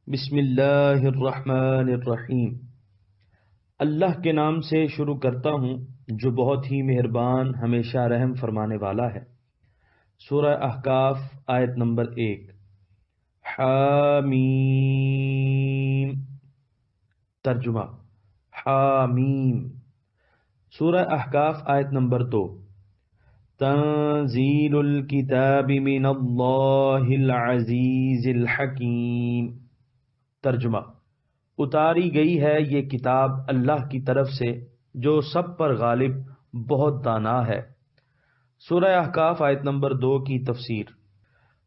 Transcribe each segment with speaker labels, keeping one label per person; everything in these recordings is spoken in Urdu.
Speaker 1: بسم اللہ الرحمن الرحیم۔ اللہ کے نام سے شروع کرتا ہوں جو بہت ہی مہربان ہمیشہ رحم فرمانے والا ہے۔ سورہ احقاف آیت نمبر 1۔ حامیم۔ ترجمہ: حامیم۔ سورہ احقاف آیت نمبر 2۔ تنزیل الکتاب من اللہ العزیز الحکیم۔ ترجمہ: اتاری گئی ہے یہ کتاب اللہ کی طرف سے جو سب پر غالب بہت دانا ہے۔ سورہ احقاف آیت نمبر 2 کی تفسیر۔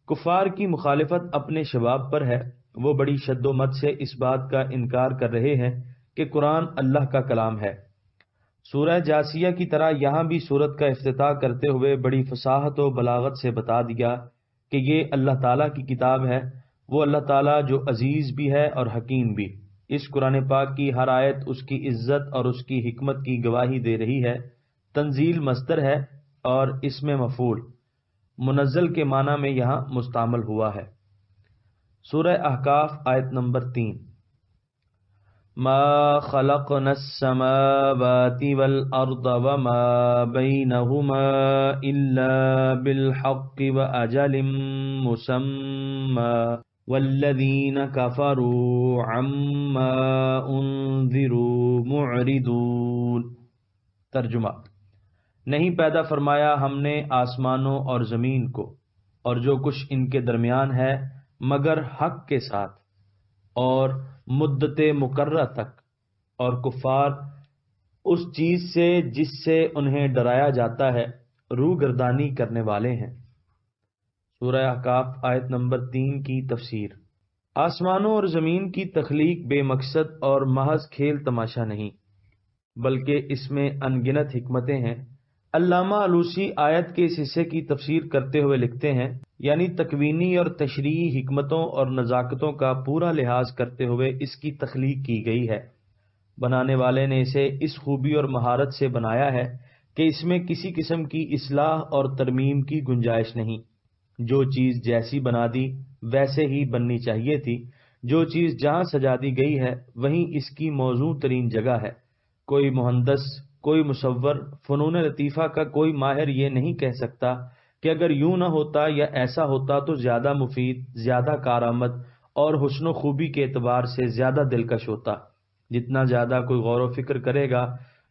Speaker 1: کفار کی مخالفت اپنے شباب پر ہے۔ وہ بڑی شد و مت سے اس بات کا انکار کر رہے ہیں کہ قرآن اللہ کا کلام ہے۔ سورہ جاسیہ کی طرح یہاں بھی سورت کا افتتاح کرتے ہوئے بڑی فصاحت و بلاغت سے بتا دیا کہ یہ اللہ تعالیٰ کی کتاب ہے۔ وہ اللہ تعالیٰ جو عزیز بھی ہے اور حکیم بھی۔ اس قرآن پاک کی ہر آیت اس کی عزت اور اس کی حکمت کی گواہی دے رہی ہے۔ تنزیل مصدر ہے اور اس میں مفعول منزل کے معنی میں یہاں مستعمل ہوا ہے۔ سورہ احقاف آیت نمبر 3۔ ما خلقنا السماوات والارض وما بينهما الا بالحق واجل مسمى والذین کفروا عما انذروا معرضون۔ ترجمہ: نہیں پیدا فرمایا ہم نے آسمانوں اور زمین کو اور جو کچھ ان کے درمیان ہے مگر حق کے ساتھ اور مدت مقررہ تک، اور کفار اس چیز سے جس سے انہیں ڈرایا جاتا ہے روگردانی کرنے والے ہیں۔ سورہ احقاف آیت نمبر 3 کی تفسیر۔ آسمانوں اور زمین کی تخلیق بے مقصد اور محض کھیل تماشا نہیں، بلکہ اس میں ان گنت حکمتیں ہیں۔ علامہ علوسی آیت کے اس حصے کی تفسیر کرتے ہوئے لکھتے ہیں، یعنی تکوینی اور تشریعی حکمتوں اور نزاکتوں کا پورا لحاظ کرتے ہوئے اس کی تخلیق کی گئی ہے۔ بنانے والے نے اسے اس خوبی اور مہارت سے بنایا ہے کہ اس میں کسی قسم کی اصلاح اور ترمیم کی گنجائش نہیں۔ جو چیز جیسی بنا دی ویسے ہی بننی چاہیے تھی۔ جو چیز جہاں سجا دی گئی ہے وہیں اس کی موزوں ترین جگہ ہے۔ کوئی مہندس، کوئی مصور، فنون لطیفہ کا کوئی ماہر یہ نہیں کہہ سکتا کہ اگر یوں نہ ہوتا یا ایسا ہوتا تو زیادہ مفید، زیادہ کارآمد اور حسن و خوبی کے اعتبار سے زیادہ دلکش ہوتا۔ جتنا زیادہ کوئی غور و فکر کرے گا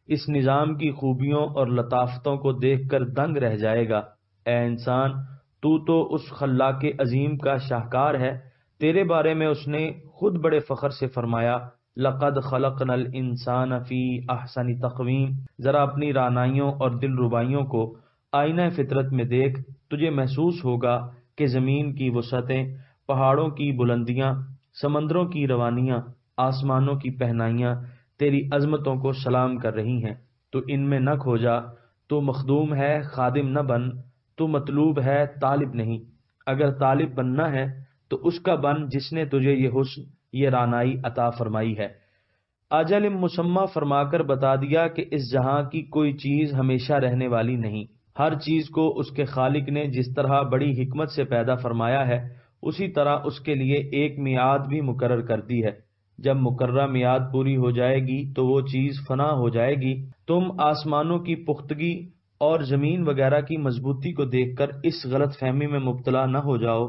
Speaker 1: اس نظام کی خوبیوں اور لطافتوں کو دیکھ کر دنگ رہ جائے گا۔ اے انسان، تو اس خلاق عظیم کا شاہکار ہے۔ تیرے بارے میں اس نے خود بڑے فخر سے فرمایا، لقد خلقنا الانسان فی احسن تقویم۔ ذرا اپنی رعنائیوں اور دل ربائیوں کو آئینہ فطرت میں دیکھ، تجھے محسوس ہوگا کہ زمین کی وسعتیں، پہاڑوں کی بلندیاں، سمندروں کی روانیاں، آسمانوں کی پہنائیاں تیری عظمتوں کو سلام کر رہی ہیں۔ تو ان میں نہ کھو جا، تو مخدوم ہے خادم نہ بن، تو مطلوب ہے طالب نہیں۔ اگر طالب بننا ہے تو اس کا بن جس نے تجھے یہ حسن، یہ رعنائی عطا فرمائی ہے۔ اجل مسمى فرما کر بتا دیا کہ اس جہاں کی کوئی چیز ہمیشہ رہنے والی نہیں۔ ہر چیز کو اس کے خالق نے جس طرح بڑی حکمت سے پیدا فرمایا ہے اسی طرح اس کے لیے ایک میعاد بھی مقرر کر دی ہے۔ جب مقررہ میعاد پوری ہو جائے گی تو وہ چیز فنا ہو جائے گی۔ تم آسمانوں کی پختگی اور زمین وغیرہ کی مضبوطی کو دیکھ کر اس غلط فہمی میں مبتلا نہ ہو جاؤ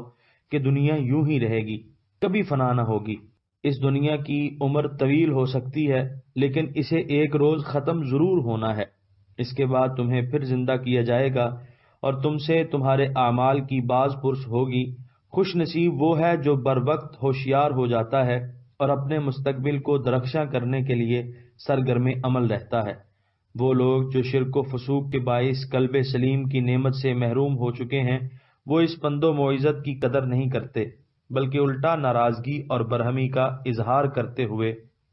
Speaker 1: کہ دنیا یوں ہی رہے گی، کبھی فنا نہ ہوگی۔ اس دنیا کی عمر طویل ہو سکتی ہے لیکن اسے ایک روز ختم ضرور ہونا ہے۔ اس کے بعد تمہیں پھر زندہ کیا جائے گا اور تم سے تمہارے اعمال کی باز پرس ہوگی۔ خوش نصیب وہ ہے جو بر وقت ہوشیار ہو جاتا ہے اور اپنے مستقبل کو درخشاں کرنے کے لیے سرگرم عمل رہتا ہے۔ وہ لوگ جو شرک و فسوق کے باعث قلب سلیم کی نعمت سے محروم ہو چکے ہیں وہ اس پند و موعظت کی قدر نہیں کرتے بلکہ الٹا ناراضگی اور برہمی کا اظہار کرتے ہوئے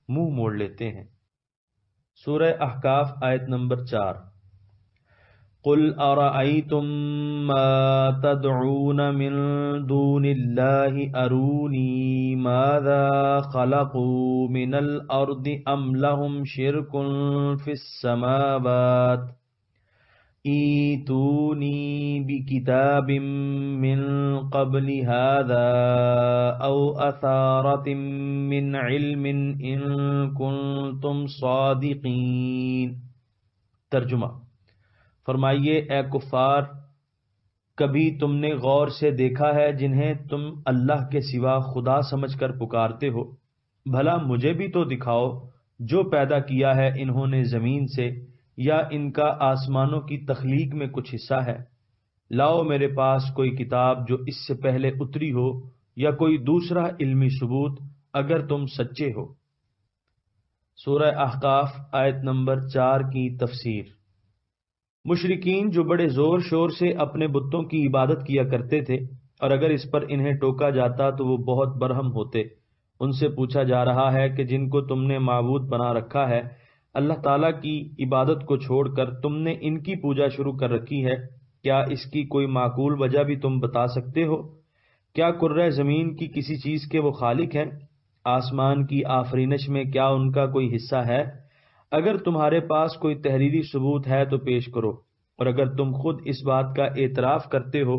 Speaker 1: منہ موڑ لیتے ہیں۔ سورہ احقاف آیت نمبر 4۔ قل ارأيتم ما تدعون من دون الله أروني ماذا خلقوا من الأرض أم لهم شرك في السماوات ایتونی بکتاب من قبل هذا او اثارت من علم ان کنتم صادقین۔ ترجمہ، فرمائیے اے کفار، کبھی تم نے غور سے دیکھا ہے جنہیں تم اللہ کے سوا خدا سمجھ کر پکارتے ہو؟ بھلا مجھے بھی تو دکھاؤ جو پیدا کیا ہے انہوں نے زمین سے، یا ان کا آسمانوں کی تخلیق میں کچھ حصہ ہے۔ لاؤ میرے پاس کوئی کتاب جو اس سے پہلے اتری ہو، یا کوئی دوسرا علمی ثبوت اگر تم سچے ہو۔ سورہ احقاف آیت نمبر 4 کی تفسیر۔ مشرکین جو بڑے زور شور سے اپنے بتوں کی عبادت کیا کرتے تھے، اور اگر اس پر انہیں ٹوکا جاتا تو وہ بہت برہم ہوتے، ان سے پوچھا جا رہا ہے کہ جن کو تم نے معبود بنا رکھا ہے اللہ تعالیٰ کی عبادت کو چھوڑ کر تم نے ان کی پوجا شروع کر رکھی ہے، کیا اس کی کوئی معقول وجہ بھی تم بتا سکتے ہو؟ کیا کرۂ زمین کی کسی چیز کے وہ خالق ہیں؟ آسمان کی آفرینش میں کیا ان کا کوئی حصہ ہے؟ اگر تمہارے پاس کوئی تحریری ثبوت ہے تو پیش کرو، اور اگر تم خود اس بات کا اعتراف کرتے ہو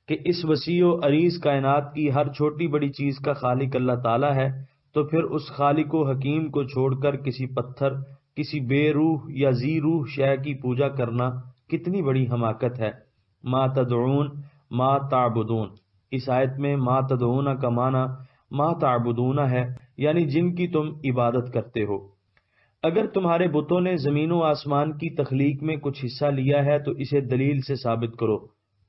Speaker 1: کہ اس وسیع و عریض کائنات کی ہر چھوٹی بڑی چیز کا خالق اللہ تعالیٰ ہے، تو پھر اس خالق و حکیم کو چھوڑ کر کسی پتھر، کسی بے روح یا ذی روح شے کی پوجا کرنا کتنی بڑی حماقت ہے۔ ما تدعون ما تعبدون، اس آیت میں ما تدعون کا معنی ما تعبدون ہے، یعنی جن کی تم عبادت کرتے ہو۔ اگر تمہارے بتوں نے زمین و آسمان کی تخلیق میں کچھ حصہ لیا ہے تو اسے دلیل سے ثابت کرو۔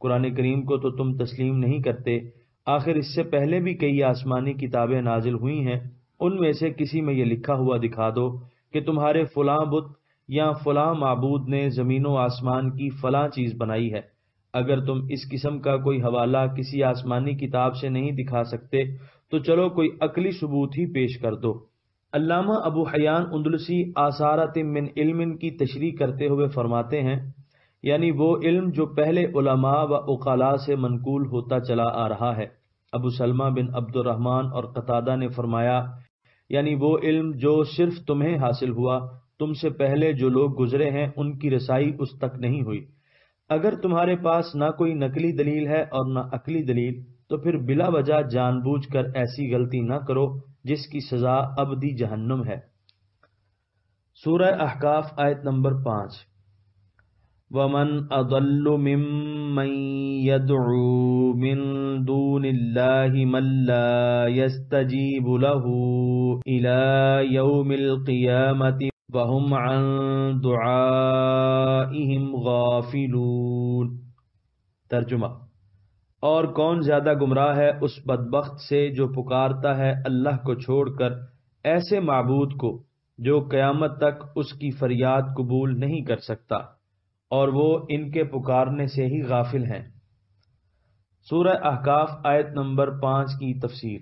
Speaker 1: قرآن کریم کو تو تم تسلیم نہیں کرتے، آخر اس سے پہلے بھی کئی آسمانی کتابیں نازل ہوئی ہیں، ان میں سے کسی میں یہ لکھا ہوا دکھا دو کہ تمہارے فلاں بت یا فلاں معبود نے زمین و آسمان کی فلاں چیز بنائی ہے۔ اگر تم اس قسم کا کوئی حوالہ کسی آسمانی کتاب سے نہیں دکھا سکتے تو چلو کوئی عقلی ثبوت ہی پیش کر دو۔ علامہ ابو حیان اندلسی آثارات من علم کی تشریح کرتے ہوئے فرماتے ہیں، یعنی وہ علم جو پہلے علماء و عقلاء سے منقول ہوتا چلا آ رہا ہے۔ ابو سلمہ بن عبد الرحمن اور قتادہ نے فرمایا، یعنی وہ علم جو صرف تمہیں حاصل ہوا، تم سے پہلے جو لوگ گزرے ہیں ان کی رسائی اس تک نہیں ہوئی۔ اگر تمہارے پاس نہ کوئی نقلی دلیل ہے اور نہ عقلی دلیل، تو پھر بلا وجہ جان بوجھ کر ایسی غلطی نہ کرو جس کی سزا ابدی جہنم ہے۔ سورہ احقاف آیت نمبر 5۔ وَمَنْ أَضَلُّ مِمَّنْ يَدْعُو مِنْ دُونِ اللَّهِ مَنْ لَا يَسْتَجِيبُ لَهُ إِلَى يَوْمِ الْقِيَامَةِ وَهُمْ عَنْ دُعَائِهِمْ غَافِلُونَ۔ ترجمہ، اور کون زیادہ گمراہ ہے اس بدبخت سے جو پکارتا ہے اللہ کو چھوڑ کر ایسے معبود کو جو قیامت تک اس کی فریاد قبول نہیں کر سکتا، اور وہ ان کے پکارنے سے ہی غافل ہیں۔ سورہ احقاف آیت نمبر 5 کی تفسیر۔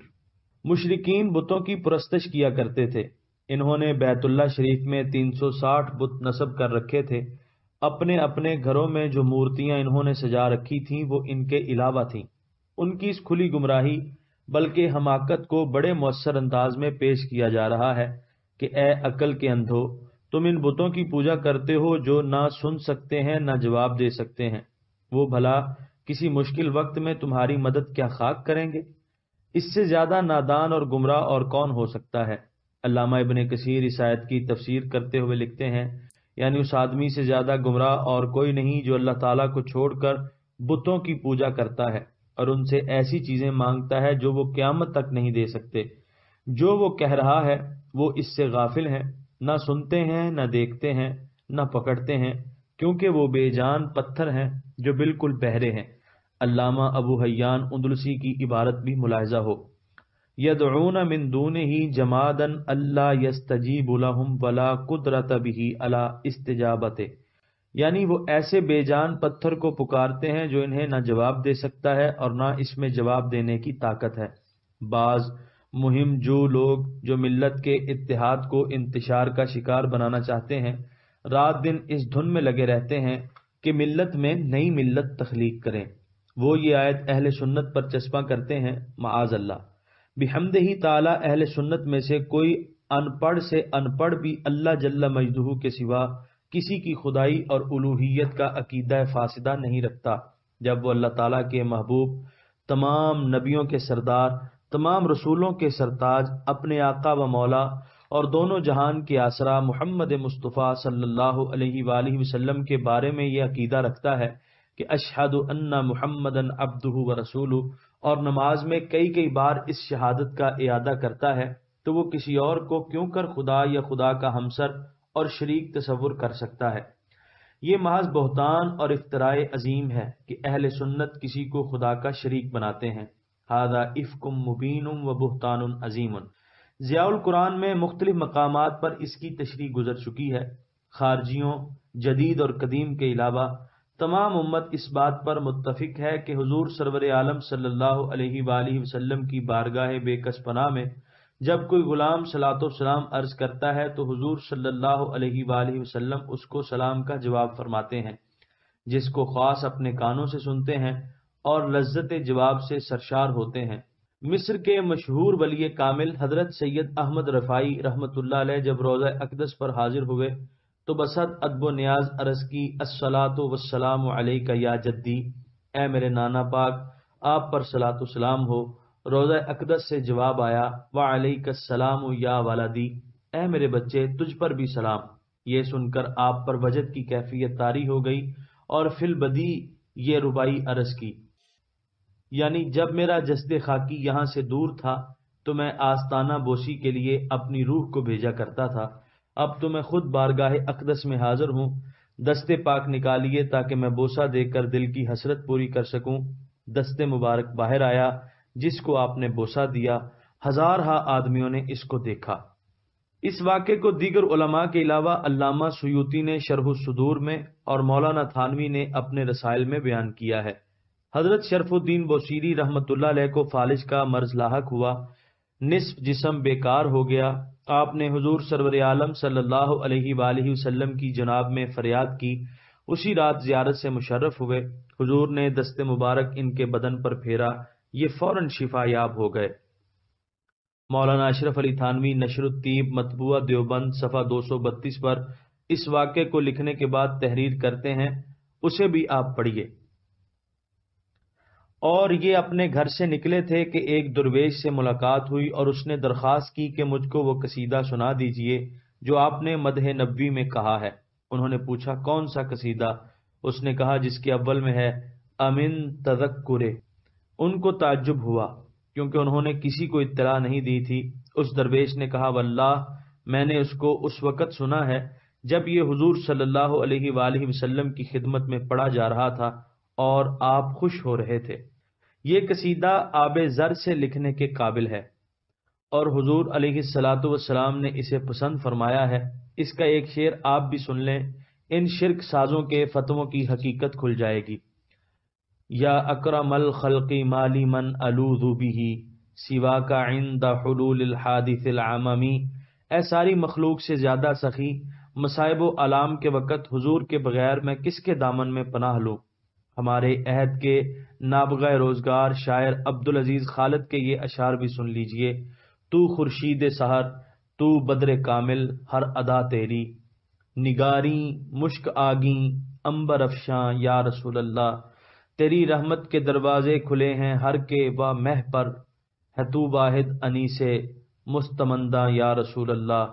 Speaker 1: مشرکین بتوں کی پرستش کیا کرتے تھے، انہوں نے بیت اللہ شریف میں 360 بت نصب کر رکھے تھے۔ اپنے اپنے گھروں میں جو مورتیاں انہوں نے سجا رکھی تھیں وہ ان کے علاوہ تھیں۔ ان کی اس کھلی گمراہی بلکہ حماقت کو بڑے مؤثر انداز میں پیش کیا جا رہا ہے کہ اے عقل کے اندھو، تم ان بتوں کی پوجا کرتے ہو جو نہ سن سکتے ہیں نہ جواب دے سکتے ہیں، وہ بھلا کسی مشکل وقت میں تمہاری مدد کیا خاک کریں گے؟ اس سے زیادہ نادان اور گمراہ اور کون ہو سکتا ہے؟ علامہ ابن کثیر اس آیت کی تفسیر کرتے ہوئے لکھتے ہیں، یعنی اس آدمی سے زیادہ گمراہ اور کوئی نہیں جو اللہ تعالیٰ کو چھوڑ کر بتوں کی پوجا کرتا ہے اور ان سے ایسی چیزیں مانگتا ہے جو وہ قیامت تک نہیں دے سکتے۔ جو وہ کہہ رہا ہے وہ اس سے غافل ہیں، نہ سنتے ہیں نہ دیکھتے ہیں نہ پکڑتے ہیں، کیونکہ وہ بے جان پتھر ہیں جو بالکل بہرے ہیں۔ علامہ ابو حیان اندلسی کی عبارت بھی ملاحظہ ہو، یدعون من دونہ جمادا الا یستجیب لہم ولا قدرت بہ علی استجابتہ، یعنی وہ ایسے بے جان پتھر کو پکارتے ہیں جو انہیں نہ جواب دے سکتا ہے اور نہ اس میں جواب دینے کی طاقت ہے۔ بعض مہم جو لوگ جو ملت کے اتحاد کو انتشار کا شکار بنانا چاہتے ہیں، رات دن اس دھن میں لگے رہتے ہیں کہ ملت میں نئی ملت تخلیق کریں۔ وہ یہ آیت اہل سنت پر چسپاں کرتے ہیں، معاذ اللہ۔ بحمدہ تعالی اہل سنت میں سے کوئی ان پڑھ سے ان پڑھ بھی اللہ جل مجدہ کے سوا کسی کی خدائی اور الوہیت کا عقیدہ فاسدہ نہیں رکھتا، جب وہ اللہ تعالیٰ کے محبوب، تمام نبیوں کے سردار، تمام رسولوں کے سرتاج، اپنے آقا و مولا اور دونوں جہان کے آسرا محمد مصطفیٰ صلی اللہ علیہ وآلہ وسلم کے بارے میں یہ عقیدہ رکھتا ہے کہ اشہد ان محمدن عبدہ و رسولہ، اور نماز میں کئی کئی بار اس شہادت کا اعادہ کرتا ہے، تو وہ کسی اور کو کیوں کر خدا یا خدا کا ہمسر اور شریک تصور کر سکتا ہے؟ یہ محض بہتان اور افتراء عظیم ہے کہ اہل سنت کسی کو خدا کا شریک بناتے ہیں۔ ھذا افک مبین و بہتان عظیم۔ ضیاء القرآن میں مختلف مقامات پر اس کی تشریح گزر چکی ہے۔ خارجیوں، جدید اور قدیم کے علاوہ تمام امت اس بات پر متفق ہے کہ حضور سرور عالم صلی اللہ علیہ وآلہ وسلم کی بارگاہ بے کس پناہ میں جب کوئی غلام صلاۃ و سلام عرض کرتا ہے تو حضور صلی اللہ علیہ وآلہ وسلم اس کو سلام کا جواب فرماتے ہیں، جس کو خاص اپنے کانوں سے سنتے ہیں اور لذت جواب سے سرشار ہوتے ہیں۔ مصر کے مشہور ولی کامل حضرت سید احمد رفاعی رحمۃ اللہ علیہ جب روضہ اقدس پر حاضر ہوئے تو بصد ادب و نیاز عرض کی، الصلاۃ والسلام علیک یا جدی، اے میرے نانا پاک، آپ پر صلاۃ و سلام ہو۔ روضہ اقدس سے جواب آیا، وعلیک السلام یا ولدی، اے میرے بچے، تجھ پر بھی سلام۔ یہ سن کر آپ پر وجد کی کیفیت طاری ہو گئی اور فی البدی یہ ربائی عرض کی، یعنی جب میرا جسد خاکی یہاں سے دور تھا تو میں آستانہ بوسی کے لیے اپنی روح کو بھیجا کرتا تھا، اب تو میں خود بارگاہ اقدس میں حاضر ہوں، دست پاک نکالیے تاکہ میں بوسہ دے کر دل کی حسرت پوری کر سکوں۔ دست مبارک باہر آیا جس کو آپ نے بوسہ دیا، ہزارہا آدمیوں نے اس کو دیکھا۔ اس واقعے کو دیگر علماء کے علاوہ علامہ سیوطی نے شرح الصدور میں اور مولانا تھانوی نے اپنے رسائل میں بیان کیا ہے۔ حضرت شرف الدین بوصیری رحمۃ اللہ علیہ کو فالج کا مرض لاحق ہوا، نصف جسم بیکار ہو گیا۔ آپ نے حضور سرور عالم صلی اللہ علیہ وآلہ وسلم کی جناب میں فریاد کی، اسی رات زیارت سے مشرف ہوئے، حضور نے دست مبارک ان کے بدن پر پھیرا، یہ فوراً شفا یاب ہو گئے۔ مولانا اشرف علی تھانوی نشر الطیب مطبوعہ دیوبند صفحہ 232 پر اس واقعے کو لکھنے کے بعد تحریر کرتے ہیں، اسے بھی آپ پڑھیے۔ اور یہ اپنے گھر سے نکلے تھے کہ ایک درویش سے ملاقات ہوئی اور اس نے درخواست کی کہ مجھ کو وہ قصیدہ سنا دیجئے جو آپ نے مدح نبوی میں کہا ہے۔ انہوں نے پوچھا کون سا قصیدہ؟ اس نے کہا جس کے اول میں ہے امن تذکرے۔ ان کو تعجب ہوا کیونکہ انہوں نے کسی کو اطلاع نہیں دی تھی۔ اس درویش نے کہا واللہ میں نے اس کو اس وقت سنا ہے جب یہ حضور صلی اللہ علیہ وآلہ وسلم کی خدمت میں پڑھا جا رہا تھا اور آپ خوش ہو رہے تھے۔ یہ قصیدہ آب زر سے لکھنے کے قابل ہے اور حضور علیہ الصلاۃ والسلام نے اسے پسند فرمایا ہے۔ اس کا ایک شعر آپ بھی سن لیں، ان شرک سازوں کے فتووں کی حقیقت کھل جائے گی۔ یا اکرم الخلق مالی من الوذ بہ سواک عند حلول الحادث العممی، اے ساری مخلوق سے زیادہ سخی، مصائب و آلام کے وقت حضور کے بغیر میں کس کے دامن میں پناہ لوں؟ ہمارے عہد کے نابغہ روزگار شاعر عبدالعزیز خالد کے یہ اشعار بھی سن لیجئے۔ تو خورشید سحر، تو بدر کامل، ہر ادا تیری، نگاری مشک آگیں امبر افشاں یا رسول اللہ، تیری رحمت کے دروازے کھلے ہیں ہر کے و مہ پر، ہے تو واحد انیس مستمندہ یا رسول اللہ،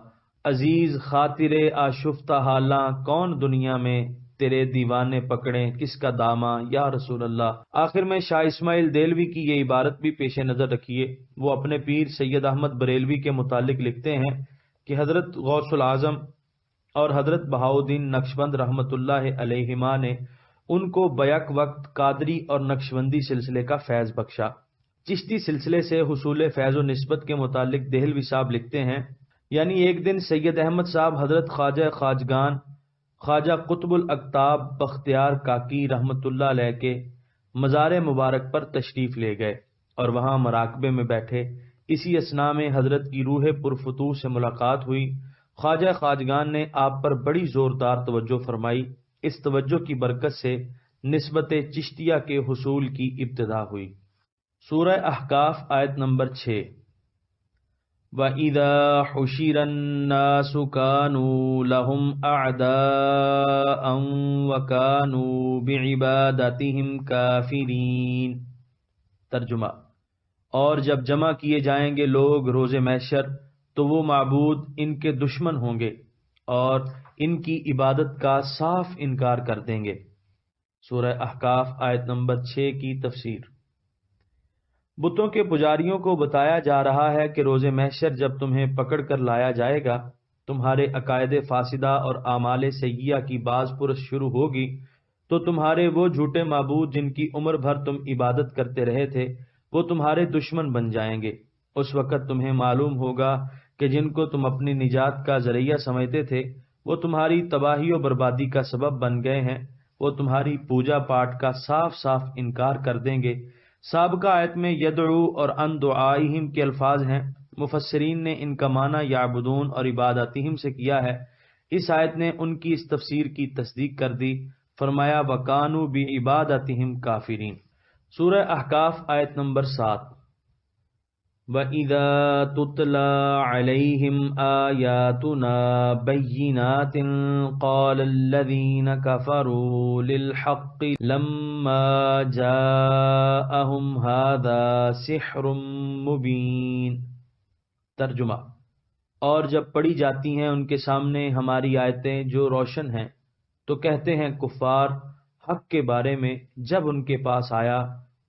Speaker 1: عزیز خاطر آشفتہ حالاں کون دنیا میں، تیرے دیوانے پکڑیں کس کا داماں یا رسول اللہ۔ آخر میں شاہ اسماعیل دہلوی کی یہ عبارت بھی پیش نظر رکھیے۔ وہ اپنے پیر سید احمد بریلوی کے متعلق لکھتے ہیں کہ حضرت غوث العظم اور حضرت بہاؤالدین نقشبند رحمۃ اللہ علیہما نے ان کو بیک وقت قادری اور نقشبندی سلسلے کا فیض بخشا۔ چشتی سلسلے سے حصول فیض و نسبت کے متعلق دہلوی صاحب لکھتے ہیں، یعنی ایک دن سید احمد صاحب حضرت خواجہ خواجگان خواجہ قطب الاقطاب بختیار کاکی رحمۃ اللہ علیہ کے مزار مبارک پر تشریف لے گئے اور وہاں مراقبے میں بیٹھے۔ اسی اثناء میں حضرت کی روح پرفتوح سے ملاقات ہوئی۔ خواجہ خواجگان نے آپ پر بڑی زوردار توجہ فرمائی۔ اس توجہ کی برکت سے نسبت چشتیہ کے حصول کی ابتدا ہوئی۔ سورہ احقاف آیت نمبر 6۔ وَإِذَا حُشِرَ النَّاسُ كَانُوا لَهُمْ أَعْدَاءً وَكَانُوا بِعِبَادَتِهِمْ كَافِرِينَ۔ ترجمہ: اور جب جمع کیے جائیں گے لوگ روز محشر تو وہ معبود ان کے دشمن ہوں گے اور ان کی عبادت کا صاف انکار کر دیں گے۔ سورہ احقاف آیت نمبر 6 کی تفسیر۔ بتوں کے پجاریوں کو بتایا جا رہا ہے کہ روز محشر جب تمہیں پکڑ کر لایا جائے گا، تمہارے عقائد فاسدہ اور اعمال سیئہ کی باز پرس شروع ہوگی، تو تمہارے وہ جھوٹے معبود جن کی عمر بھر تم عبادت کرتے رہے تھے وہ تمہارے دشمن بن جائیں گے۔ اس وقت تمہیں معلوم ہوگا کہ جن کو تم اپنی نجات کا ذریعہ سمجھتے تھے وہ تمہاری تباہی و بربادی کا سبب بن گئے ہیں، وہ تمہاری پوجا پاٹ کا صاف صاف انکار کر دیں گے۔ سابقہ آیت میں یدعو اور ان دعائہم کے الفاظ ہیں، مفسرین نے ان کا معنی یعبدون اور عبادتہم سے کیا ہے۔ اس آیت نے ان کی اس تفسیر کی تصدیق کر دی، فرمایا وَكَانُوا بِعِبَادَتِهِمْ كَافِرِينَ۔ سورہ احقاف آیت نمبر 7۔ وَإِذَا تُتْلَى عَلَيْهِمْ آيَاتُنَا بَيِّنَاتٍ قَالَ الَّذِينَ كَفَرُوا لِلْحَقِّ لَمَّا جَاءَهُمْ هَذَا سِحْرٌ مُبِينٌ۔ ترجمہ: اور جب پڑھی جاتی ہیں ان کے سامنے ہماری آیتیں جو روشن ہیں تو کہتے ہیں کفار حق کے بارے میں جب ان کے پاس آیا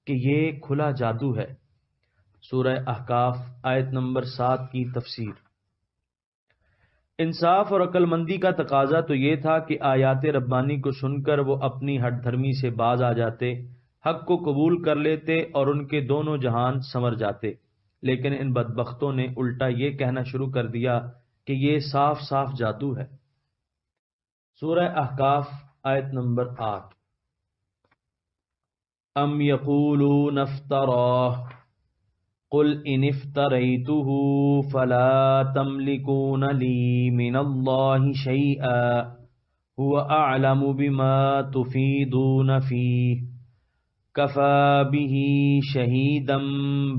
Speaker 1: کہ یہ کھلا جادو ہے۔ سورہ احقاف آیت نمبر 7 کی تفسیر۔ انصاف اور عقل مندی کا تقاضا تو یہ تھا کہ آیات ربانی کو سن کر وہ اپنی ہٹ دھرمی سے باز آ جاتے، حق کو قبول کر لیتے اور ان کے دونوں جہان سنور جاتے، لیکن ان بدبختوں نے الٹا یہ کہنا شروع کر دیا کہ یہ صاف صاف جادو ہے۔ سورہ احقاف آیت نمبر 8۔ ام یقولون افتراہ قل ان افتریتہ فلا تملکون لی من اللہ شیئا هو اعلم بما تفیدون فیہ کفی بہ شہیدا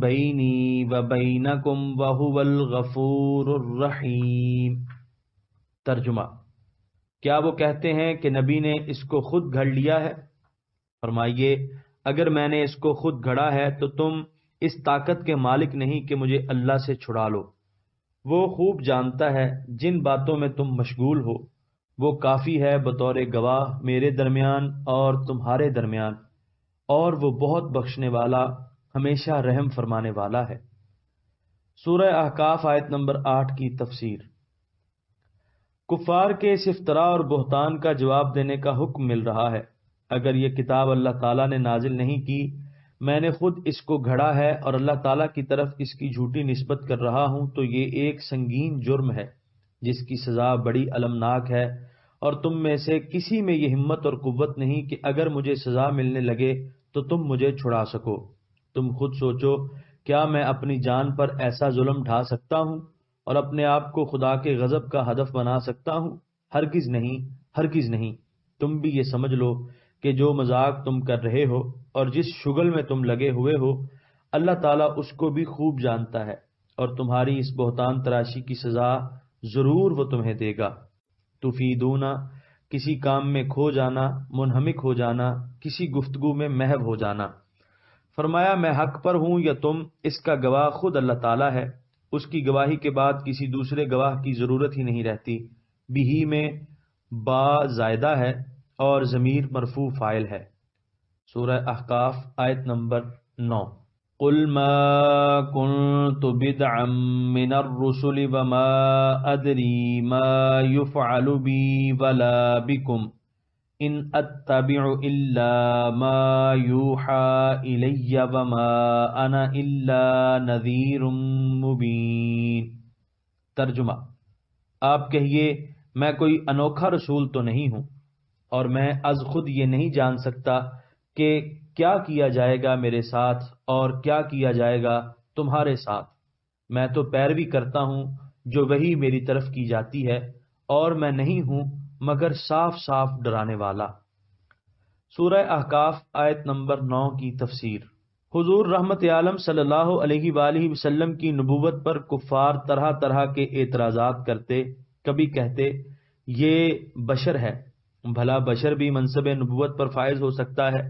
Speaker 1: بینی وبینکم وہو الغفور الرحیم۔ ترجمہ: کیا وہ کہتے ہیں کہ نبی نے اس کو خود گھڑ لیا ہے؟ فرمائیے اگر میں نے اس کو خود گھڑا ہے تو تم اس طاقت کے مالک نہیں کہ مجھے اللہ سے چھڑا لو۔ وہ خوب جانتا ہے جن باتوں میں تم مشغول ہو، وہ کافی ہے بطور گواہ میرے درمیان اور تمہارے درمیان، اور وہ بہت بخشنے والا ہمیشہ رحم فرمانے والا ہے۔ سورہ احقاف آیت نمبر 8 کی تفسیر۔ کفار کے اس افتراء اور بہتان کا جواب دینے کا حکم مل رہا ہے۔ اگر یہ کتاب اللہ تعالیٰ نے نازل نہیں کی، میں نے خود اس کو گھڑا ہے اور اللہ تعالیٰ کی طرف اس کی جھوٹی نسبت کر رہا ہوں تو یہ ایک سنگین جرم ہے جس کی سزا بڑی المناک ہے، اور تم میں سے کسی میں یہ ہمت اور قوت نہیں کہ اگر مجھے سزا ملنے لگے تو تم مجھے چھڑا سکو۔ تم خود سوچو، کیا میں اپنی جان پر ایسا ظلم ڈھا سکتا ہوں اور اپنے آپ کو خدا کے غضب کا ہدف بنا سکتا ہوں؟ ہرگز نہیں، ہرگز نہیں۔ تم بھی یہ سمجھ لو کہ جو مذاق تم کر رہے ہو اور جس شغل میں تم لگے ہوئے ہو اللہ تعالیٰ اس کو بھی خوب جانتا ہے، اور تمہاری اس بہتان تراشی کی سزا ضرور وہ تمہیں دے گا۔ تفیدون کسی کام میں کھو جانا، منہمک ہو جانا، کسی گفتگو میں محو ہو جانا۔ فرمایا میں حق پر ہوں یا تم؟ اس کا گواہ خود اللہ تعالیٰ ہے، اس کی گواہی کے بعد کسی دوسرے گواہ کی ضرورت ہی نہیں رہتی۔ بھی میں با زائدہ ہے اور ضمیر مرفوع فاعل ہے۔ سورہ احقاف آیت نمبر 9۔ قل ما كنت بدعا من الرسل وما ادری ما يفعل بی ولا بكم ان اتبع الا ما يوحى الی وما انا الا نذیر مبین۔ ترجمہ: آپ کہیے میں کوئی انوکھا رسول تو نہیں ہوں، اور میں از خود یہ نہیں جان سکتا کہ کیا کیا جائے گا میرے ساتھ اور کیا کیا جائے گا تمہارے ساتھ۔ میں تو پیروی کرتا ہوں جو وحی میری طرف کی جاتی ہے، اور میں نہیں ہوں مگر صاف صاف ڈرانے والا۔ سورہ احقاف آیت نمبر 9 کی تفسیر۔ حضور رحمت عالم صلی اللہ علیہ وآلہ وسلم کی نبوت پر کفار طرح طرح کے اعتراضات کرتے، کبھی کہتے یہ بشر ہے، بھلا بشر بھی منصب نبوت پر فائز ہو سکتا ہے؟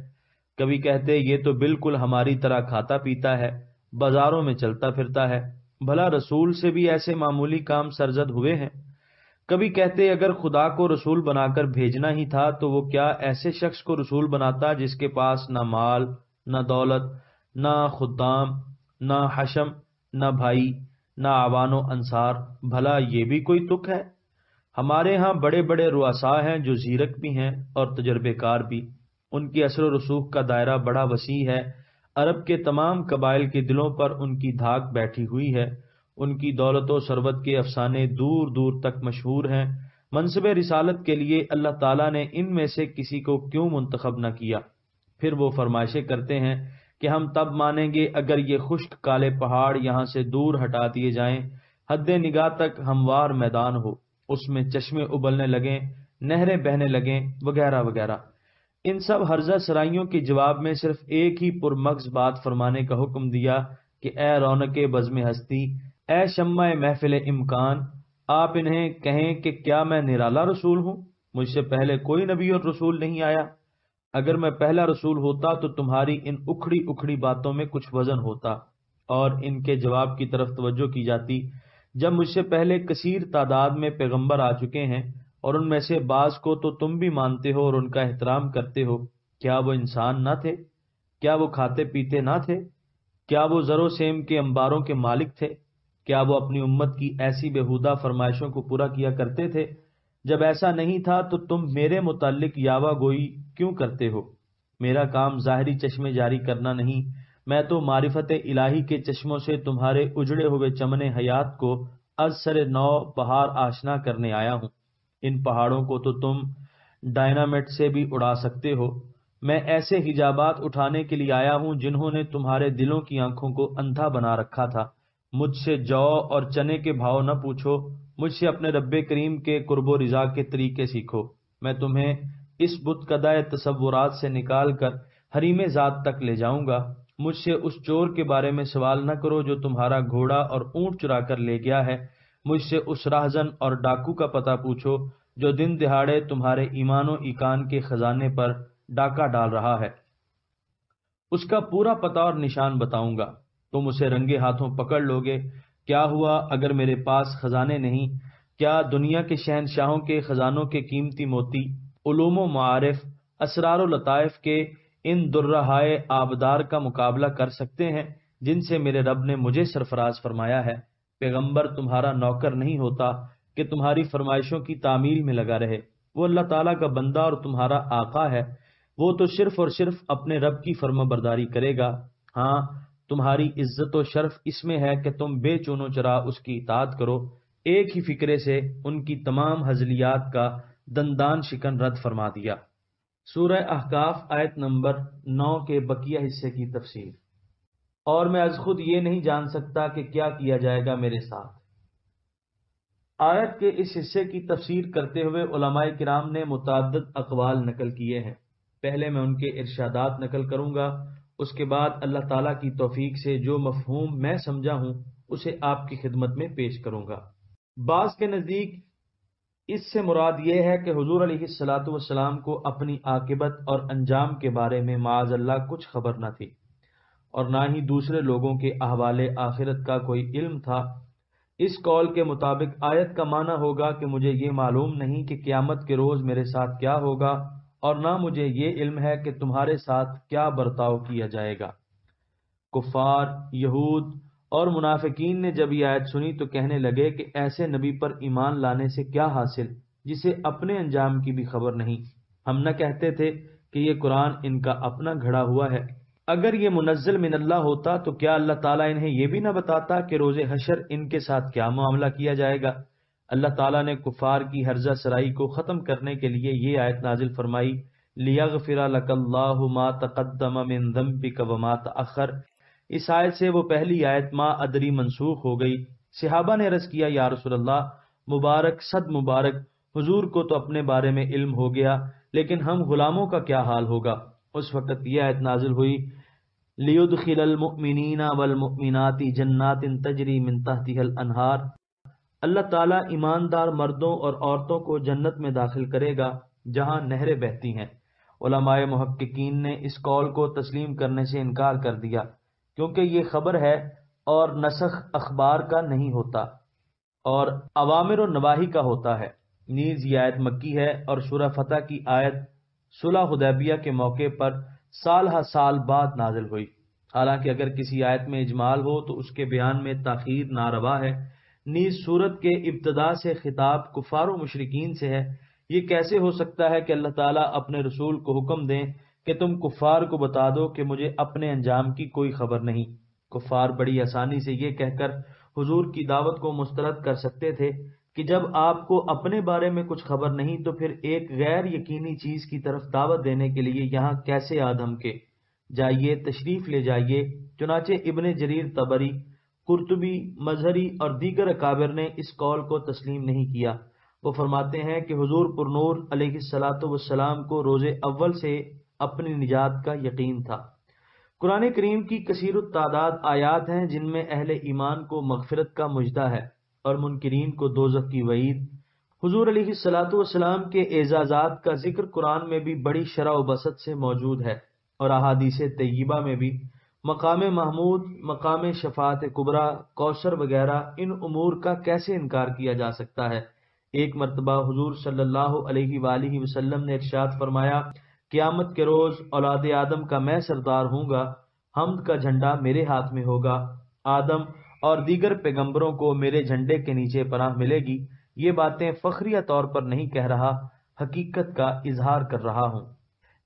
Speaker 1: کبھی کہتے یہ تو بالکل ہماری طرح کھاتا پیتا ہے، بازاروں میں چلتا پھرتا ہے، بھلا رسول سے بھی ایسے معمولی کام سرزد ہوئے ہیں؟ کبھی کہتے اگر خدا کو رسول بنا کر بھیجنا ہی تھا تو وہ کیا ایسے شخص کو رسول بناتا جس کے پاس نہ مال، نہ دولت، نہ خدام، نہ حشم، نہ بھائی، نہ آوان و انصار؟ بھلا یہ بھی کوئی تک ہے؟ ہمارے ہاں بڑے بڑے رؤساء ہیں جو زیرک بھی ہیں اور تجربے کار بھی، ان کی اثر و رسوخ کا دائرہ بڑا وسیع ہے، عرب کے تمام قبائل کے دلوں پر ان کی دھاک بیٹھی ہوئی ہے، ان کی دولت و ثروت کے افسانے دور دور تک مشہور ہیں۔ منصب رسالت کے لیے اللہ تعالیٰ نے ان میں سے کسی کو کیوں منتخب نہ کیا؟ پھر وہ فرمائشیں کرتے ہیں کہ ہم تب مانیں گے اگر یہ خشک کالے پہاڑ یہاں سے دور ہٹا دیے جائیں، حد نگاہ تک ہموار میدان ہو، اس میں چشمے ابلنے لگیں، نہریں بہنے لگیں، وغیرہ وغیرہ۔ ان سب ہرزہ سرائیوں کے جواب میں صرف ایک ہی پرمغز بات فرمانے کا حکم دیا کہ اے رونق بزم ہستی، اے شمع محفل امکان، آپ انہیں کہیں کہ کیا میں نرالا رسول ہوں؟ مجھ سے پہلے کوئی نبی اور رسول نہیں آیا۔ اگر میں پہلا رسول ہوتا تو تمہاری ان اکھڑی اکھڑی باتوں میں کچھ وزن ہوتا اور ان کے جواب کی طرف توجہ کی جاتی۔ جب مجھ سے پہلے کثیر تعداد میں پیغمبر آ چکے ہیں اور ان میں سے بعض کو تو تم بھی مانتے ہو اور ان کا احترام کرتے ہو، کیا وہ انسان نہ تھے؟ کیا وہ کھاتے پیتے نہ تھے؟ کیا وہ زر و سیم کے انباروں کے مالک تھے؟ کیا وہ اپنی امت کی ایسی بےہودہ فرمائشوں کو پورا کیا کرتے تھے؟ جب ایسا نہیں تھا تو تم میرے متعلق یاوہ گوئی کیوں کرتے ہو؟ میرا کام ظاہری چشمے جاری کرنا نہیں، میں تو معرفت الہی کے چشموں سے تمہارے اجڑے ہوئے چمن حیات کو از سر نو بہار آشنا کرنے آیا ہوں۔ ان پہاڑوں کو تو تم ڈائنامٹ سے بھی اڑا سکتے ہو، میں ایسے حجابات اٹھانے کے لیے آیا ہوں جنہوں نے تمہارے دلوں کی آنکھوں کو اندھا بنا رکھا تھا۔ مجھ سے جو اور چنے کے بھاؤ نہ پوچھو، مجھ سے اپنے رب کریم کے قرب و رضا کے طریقے سیکھو۔ میں تمہیں اس بت کدہ تصورات سے نکال کر حریم ذات تک لے جاؤں گا۔ مجھ سے اس چور کے بارے میں سوال نہ کرو جو تمہارا گھوڑا اور اونٹ چرا کر لے گیا ہے، مجھ سے اس راہزن اور ڈاکو کا پتہ پوچھو جو دن دہاڑے تمہارے ایمان و ایقان کے خزانے پر ڈاکہ ڈال رہا ہے، اس کا پورا پتہ اور نشان بتاؤں گا، تم اسے رنگے ہاتھوں پکڑ لو گے۔ کیا ہوا اگر میرے پاس خزانے نہیں؟ کیا دنیا کے شہنشاہوں کے خزانوں کے قیمتی موتی، علوم و معارف، اسرار و لطائف کے ان درہائے آبدار کا مقابلہ کر سکتے ہیں جن سے میرے رب نے مجھے سرفراز فرمایا ہے؟ پیغمبر تمہارا نوکر نہیں ہوتا کہ تمہاری فرمائشوں کی تعمیل میں لگا رہے، وہ اللہ تعالیٰ کا بندہ اور تمہارا آقا ہے، وہ تو صرف اور صرف اپنے رب کی فرما برداری کرے گا۔ ہاں، تمہاری عزت و شرف اس میں ہے کہ تم بے چون و چرا اس کی اطاعت کرو، ایک ہی فکرے سے ان کی تمام ہزلیات کا دندان شکن رد فرما دیا۔ سورہ احقاف آیت نمبر 9 کے بقیہ حصے کی تفسیر۔ اور میں از خود یہ نہیں جان سکتا کہ کیا کیا جائے گا میرے ساتھ۔ آیت کے اس حصے کی تفسیر کرتے ہوئے علماء کرام نے متعدد اقوال نقل کیے ہیں۔ پہلے میں ان کے ارشادات نقل کروں گا، اس کے بعد اللہ تعالیٰ کی توفیق سے جو مفہوم میں سمجھا ہوں اسے آپ کی خدمت میں پیش کروں گا۔ بعض کے نزدیک اس سے مراد یہ ہے کہ حضور علیہ الصلاۃ والسلام کو اپنی عاقبت اور انجام کے بارے میں معاذ اللہ کچھ خبر نہ تھی، اور نہ ہی دوسرے لوگوں کے احوال آخرت کا کوئی علم تھا۔ اس قول کے مطابق آیت کا معنی ہوگا کہ مجھے یہ معلوم نہیں کہ قیامت کے روز میرے ساتھ کیا ہوگا، اور نہ مجھے یہ علم ہے کہ تمہارے ساتھ کیا برتاؤ کیا جائے گا۔ کفار، یہود اور منافقین نے جب یہ آیت سنی تو کہنے لگے کہ ایسے نبی پر ایمان لانے سے کیا حاصل جسے اپنے انجام کی بھی خبر نہیں؟ ہم نہ کہتے تھے کہ یہ قرآن ان کا اپنا گھڑا ہوا ہے؟ اگر یہ منزل من اللہ ہوتا تو کیا اللہ تعالیٰ انہیں یہ بھی نہ بتاتا کہ روز حشر ان کے ساتھ کیا معاملہ کیا جائے گا؟ اللہ تعالیٰ نے کفار کی ہرزہ سرائی کو ختم کرنے کے لیے یہ آیت نازل فرمائی، لِيَغْفِرَ لَكَ اللَّهُ مَا تَقَدَّمَ مِن ذَنبِكَ وَمَا تَأَخَّرَ۔ اس آیت سے وہ پہلی آیت ما ادری منسوخ ہو گئی۔ صحابہ نے عرض کیا، یا رسول اللہ، مبارک صد مبارک، حضور کو تو اپنے بارے میں علم ہو گیا، لیکن ہم غلاموں کا کیا حال ہوگا؟ اس وقت یہ آیت نازل ہوئی، لیدخل المؤمنین والمؤمنات جنات تجری من تحتها الانہار، اللہ تعالیٰ ایماندار مردوں اور عورتوں کو جنت میں داخل کرے گا جہاں نہریں بہتی ہیں۔ علماء محققین نے اس قول کو تسلیم کرنے سے انکار کر دیا کیونکہ یہ خبر ہے اور نسخ اخبار کا نہیں ہوتا اور اوامر و نواہی کا ہوتا ہے۔ نیز یہ آیت مکی ہے اور سورہ فتح کی آیت صلح حدیبیہ کے موقع پر سال ہا سال بعد نازل ہوئی۔ حالانکہ اگر کسی آیت میں اجمال ہو تو اس کے بیان میں تاخیر ناروا ہے۔ نیز سورت کے ابتدا سے خطاب کفار و مشرکین سے ہے۔ یہ کیسے ہو سکتا ہے کہ اللہ تعالیٰ اپنے رسول کو حکم دیں کہ تم کفار کو بتا دو کہ مجھے اپنے انجام کی کوئی خبر نہیں۔ کفار بڑی آسانی سے یہ کہہ کر حضور کی دعوت کو مسترد کر سکتے تھے کہ جب آپ کو اپنے بارے میں کچھ خبر نہیں تو پھر ایک غیر یقینی چیز کی طرف دعوت دینے کے لیے یہاں کیسے آدم کے جائیے، تشریف لے جائیے۔ چنانچہ ابن جریر طبری، قرطبی، مظہری اور دیگر اکابر نے اس قول کو تسلیم نہیں کیا۔ وہ فرماتے ہیں کہ حضور پرنور علیہ الصلاۃ والسلام کو روز اول سے اپنی نجات کا یقین تھا۔ قرآن کریم کی کثیر التعداد آیات ہیں جن میں اہل ایمان کو مغفرت کا مجدہ ہے اور منکرین کو دوزخ کی وعید۔ حضور علیہ الصلاۃ والسلام کے اعزازات کا ذکر قرآن میں بھی بڑی شرح و بسط سے موجود ہے اور احادیث طیبہ میں بھی۔ مقام محمود، مقام شفاعت کبریٰ، کوثر وغیرہ ان امور کا کیسے انکار کیا جا سکتا ہے؟ ایک مرتبہ حضور صلی اللہ علیہ وآلہ وسلم نے ارشاد فرمایا، قیامت کے روز اولاد آدم کا میں سردار ہوں گا، حمد کا جھنڈا میرے ہاتھ میں ہوگا، آدم اور دیگر پیغمبروں کو میرے جھنڈے کے نیچے پناہ ملے گی۔ یہ باتیں فخریہ طور پر نہیں کہہ رہا، حقیقت کا اظہار کر رہا ہوں۔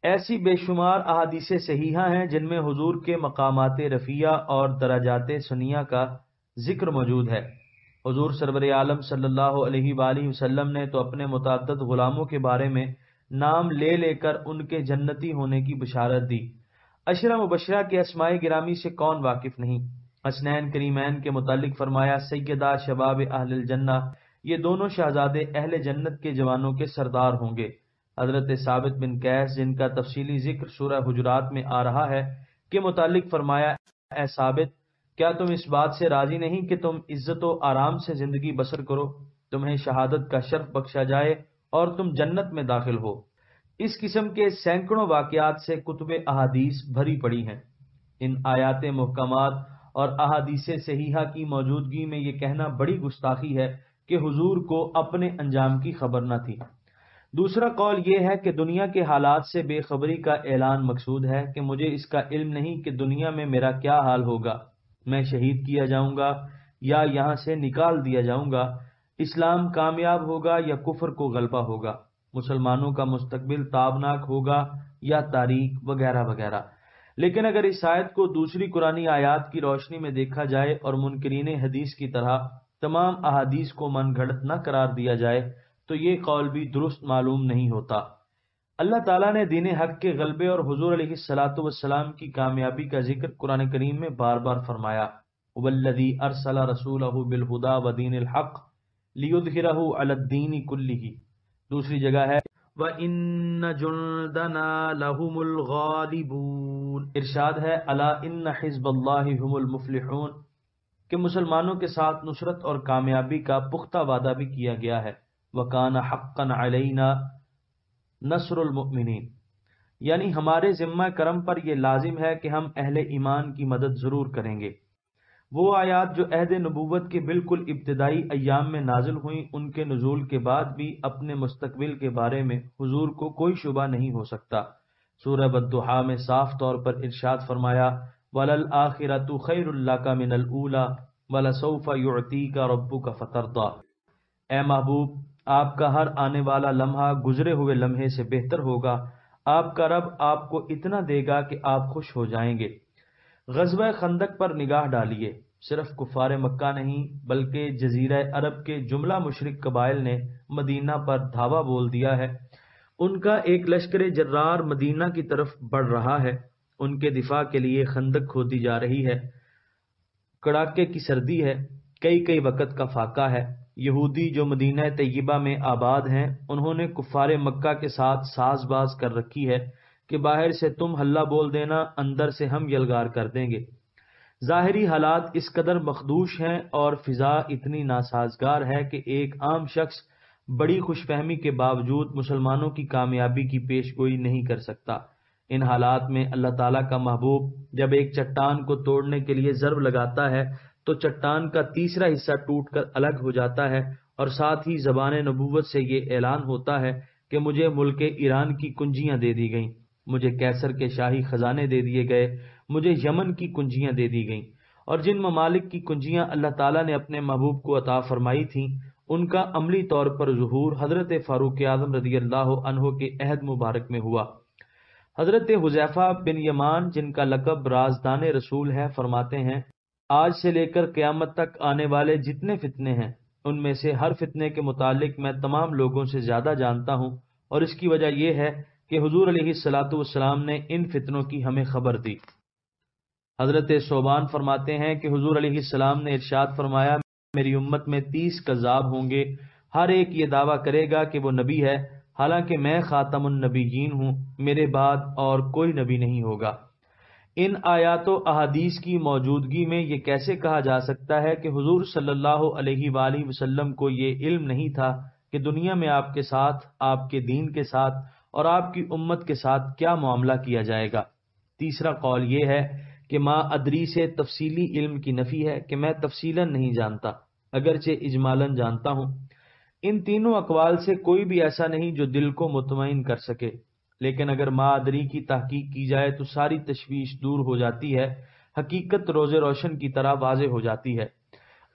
Speaker 1: ایسی بے شمار احادیث صحیحہ ہیں جن میں حضور کے مقامات رفیع اور درجات سنیہ کا ذکر موجود ہے۔ حضور سرور عالم صلی اللہ علیہ وآلہ وسلم نے تو اپنے متعدد غلاموں کے بارے میں نام لے لے کر ان کے جنتی ہونے کی بشارت دی۔ عشرہ مبشرہ کے اسماء گرامی سے کون واقف نہیں؟ حسنین کریمین کے متعلق فرمایا، سیدہ شباب اہل الجنہ، یہ دونوں شہزادے اہل جنت کے جوانوں کے سردار ہوں گے۔ حضرت ثابت بن قیس، جن کا تفصیلی ذکر سورہ حجرات میں آ رہا ہے، کے متعلق فرمایا، اے ثابت، کیا تم اس بات سے راضی نہیں کہ تم عزت و آرام سے زندگی بسر کرو، تمہیں شہادت کا شرف بخشا جائے اور تم جنت میں داخل ہو؟ اس قسم کے سینکڑوں واقعات سے کتب احادیث بھری پڑی ہیں۔ ان آیات محکمات اور احادیث صحیحہ کی موجودگی میں یہ کہنا بڑی گستاخی ہے کہ حضور کو اپنے انجام کی خبر نہ تھی۔ دوسرا قول یہ ہے کہ دنیا کے حالات سے بے خبری کا اعلان مقصود ہے کہ مجھے اس کا علم نہیں کہ دنیا میں میرا کیا حال ہوگا، میں شہید کیا جاؤں گا یا یہاں سے نکال دیا جاؤں گا، اسلام کامیاب ہوگا یا کفر کو غلبہ ہوگا، مسلمانوں کا مستقبل تابناک ہوگا یا تاریک، وغیرہ وغیرہ۔ لیکن اگر اس آیت کو دوسری قرآنی آیات کی روشنی میں دیکھا جائے اور منکرین حدیث کی طرح تمام احادیث کو من گھڑت نہ قرار دیا جائے تو یہ قول بھی درست معلوم نہیں ہوتا۔ اللہ تعالیٰ نے دین حق کے غلبے اور حضور علیہ الصلاۃ والسلام کی کامیابی کا ذکر قرآن کریم میں بار بار فرمایا، والذی ارسل رسولہ بالہدی ودین الحق لیظہرہ علی الدین کلہ۔ دوسری جگہ ہے وَإِنَّ جُنْدَنَا لَهُمُ الْغَالِبُونَ۔ ارشاد ہے الا ان حزب اللہ هم المفلحون، کہ مسلمانوں کے ساتھ نصرت اور کامیابی کا پختہ وعدہ بھی کیا گیا ہے۔ وَكَانَ حَقًّا عَلَيْنَا نصر المؤمنین، یعنی ہمارے ذمہ کرم پر یہ لازم ہے کہ ہم اہل ایمان کی مدد ضرور کریں گے۔ وہ آیات جو عہد نبوت کے بالکل ابتدائی ایام میں نازل ہوئیں، ان کے نزول کے بعد بھی اپنے مستقبل کے بارے میں حضور کو کوئی شبہ نہیں ہو سکتا۔ سورہ والضحیٰ میں صاف طور پر ارشاد فرمایا، وَلَلْآخِرَةُ خَيْرٌ لَكَ مِنَ الْأُولَىٰ وَلَسَوْفَ يُعْطِيكَ رَبُّكَ فَتَرْضَىٰ۔ اے محبوب، آپ کا ہر آنے والا لمحہ گزرے ہوئے لمحے سے بہتر ہوگا، آپ کا رب آپ کو اتنا دے گا کہ آپ خوش ہو جائیں گے۔ غزوہ خندق پر نگاہ ڈالیے، صرف کفار مکہ نہیں بلکہ جزیرہ عرب کے جملہ مشرک قبائل نے مدینہ پر دھاوا بول دیا ہے۔ ان کا ایک لشکر جرار مدینہ کی طرف بڑھ رہا ہے، ان کے دفاع کے لیے خندق کھودی جا رہی ہے، کڑاکے کی سردی ہے، کئی وقت کا فاقہ ہے۔ یہودی جو مدینہ طیبہ میں آباد ہیں، انہوں نے کفار مکہ کے ساتھ ساز باز کر رکھی ہے، کہ باہر سے تم ہلہ بول دینا، اندر سے ہم یلغار کر دیں گے۔ ظاہری حالات اس قدر مخدوش ہیں اور فضا اتنی ناسازگار ہے کہ ایک عام شخص بڑی خوش فہمی کے باوجود مسلمانوں کی کامیابی کی پیش گوئی نہیں کر سکتا۔ ان حالات میں اللہ تعالیٰ کا محبوب جب ایک چٹان کو توڑنے کے لیے ضرب لگاتا ہے تو چٹان کا تیسرا حصہ ٹوٹ کر الگ ہو جاتا ہے، اور ساتھ ہی زبان نبوت سے یہ اعلان ہوتا ہے کہ مجھے ملک ایران کی کنجیاں دے دی گئیں، مجھے کیسر کے شاہی خزانے دے دیے گئے، مجھے یمن کی کنجیاں دے دی گئیں۔ اور جن ممالک کی کنجیاں اللہ تعالیٰ نے اپنے محبوب کو عطا فرمائی تھیں، ان کا عملی طور پر ظہور حضرت فاروق اعظم رضی اللہ عنہ کے عہد مبارک میں ہوا۔ حضرت حذیفہ بن یمان، جن کا لقب رازدان رسول ہے، فرماتے ہیں آج سے لے کر قیامت تک آنے والے جتنے فتنے ہیں ان میں سے ہر فتنے کے متعلق میں تمام لوگوں سے زیادہ جانتا ہوں، اور اس کی وجہ یہ ہے کہ حضور علیہ الصلاۃ والسلام نے ان فتنوں کی ہمیں خبر دی۔ حضرت صوبان فرماتے ہیں کہ حضور علیہ السلام نے ارشاد فرمایا میری امت میں 30 کذاب ہوں گے، ہر ایک یہ دعویٰ کرے گا کہ وہ نبی ہے، حالانکہ میں خاتم النبیین ہوں، میرے بعد اور کوئی نبی نہیں ہوگا۔ ان آیات و احادیث کی موجودگی میں یہ کیسے کہا جا سکتا ہے کہ حضور صلی اللہ علیہ وآلہ وسلم کو یہ علم نہیں تھا کہ دنیا میں آپ کے ساتھ، آپ کے دین کے ساتھ اور آپ کی امت کے ساتھ کیا معاملہ کیا جائے گا؟ تیسرا قول یہ ہے کہ ما ادری سے تفصیلی علم کی نفی ہے کہ میں تفصیلاً نہیں جانتا، اگرچہ اجمالاً جانتا ہوں۔ ان تینوں اقوال سے کوئی بھی ایسا نہیں جو دل کو مطمئن کر سکے، لیکن اگر ما ادری کی تحقیق کی جائے تو ساری تشویش دور ہو جاتی ہے، حقیقت روز روشن کی طرح واضح ہو جاتی ہے۔